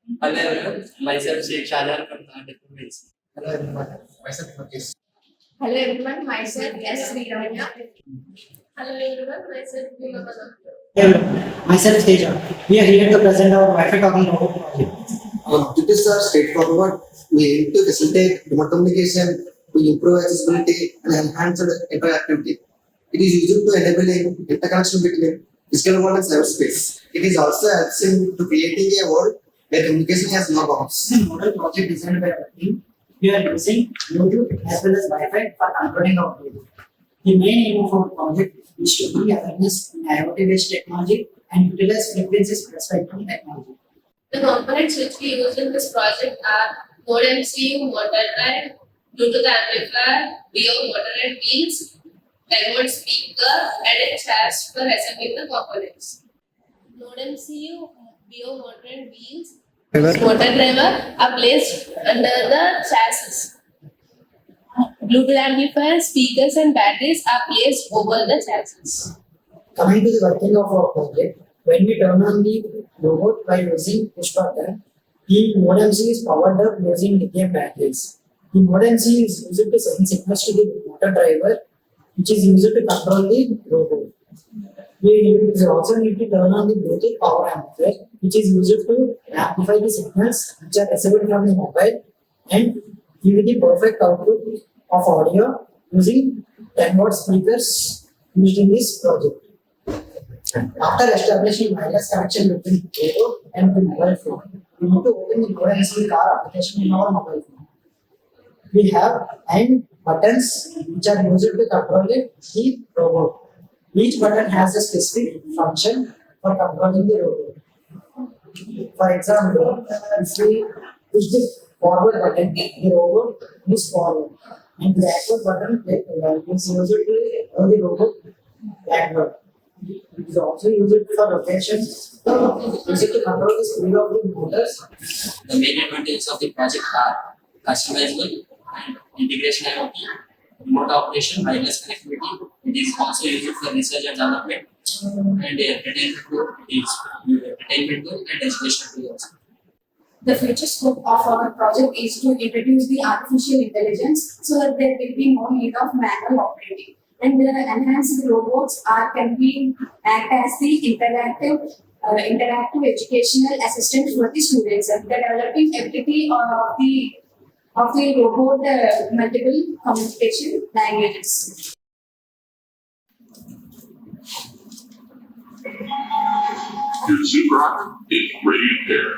Hello everyone, myself Sheikh Shahjahan from Diploma. Hello everyone, myself Mukesh. Hello everyone, myself S. Sriramya. Hello everyone, myself Diploma. Hey everyone, myself Teja. We are here to present our Wi-Fi talking robot project. Objectives are straightforward. We aim to facilitate remote communication, to improve accessibility and enhance interactivity. It is used to enabling interconnection between physical world and cyberspace. It is also helps in to creating a world where communication has no bounds. This is a model project designed by our team. We are using Bluetooth as well as Wi-Fi for controlling our project. The main aim of our project is to bring awareness in IoT-based technology and utilize frequencies spectrum technology. The components which we use in this project are modem MCU, motor drive, Bluetooth amplifier, BO motor and wheels, remote speaker, and a chassis for assembling the components. Modem MCU, BO motor and wheels, motor driver are placed under the chassis. Bluetooth amplifier, speakers and batteries are placed over the chassis. Coming to the working of our project, when we turn on the robot by using push button, the modem C is powered up using lithium batteries. The modem C is used to send signals to the motor driver, which is used to control the robot. We also need to turn on the Bluetooth power amplifier, which is used to amplify the signals which are received from the mobile and give the perfect output of audio using 10 watt speakers used in this project. After establishing wireless connection between robot and the mobile phone, we need to open the USB car application in our mobile phone. We have 9 buttons which are used to control the robot. Each button has a specific function for controlling the robot. For example, if we push the forward button, the robot moves forward, and the backward button is used to move the robot backward. It is also used for rotation, used to control the speed of the motors. The main advantages of the project are customizable and integration IoT, remote operation, wireless connectivity. It is also used for research and development and entertainment tool. It is entertainment tool and education tool also. The future scope of our project is to introduce the artificial intelligence so that there will be no need of manual operating. And the enhanced robots can be act as the interactive educational assistant for the students. The developing ability of the robot multiple communication languages. Your super is ready to pair.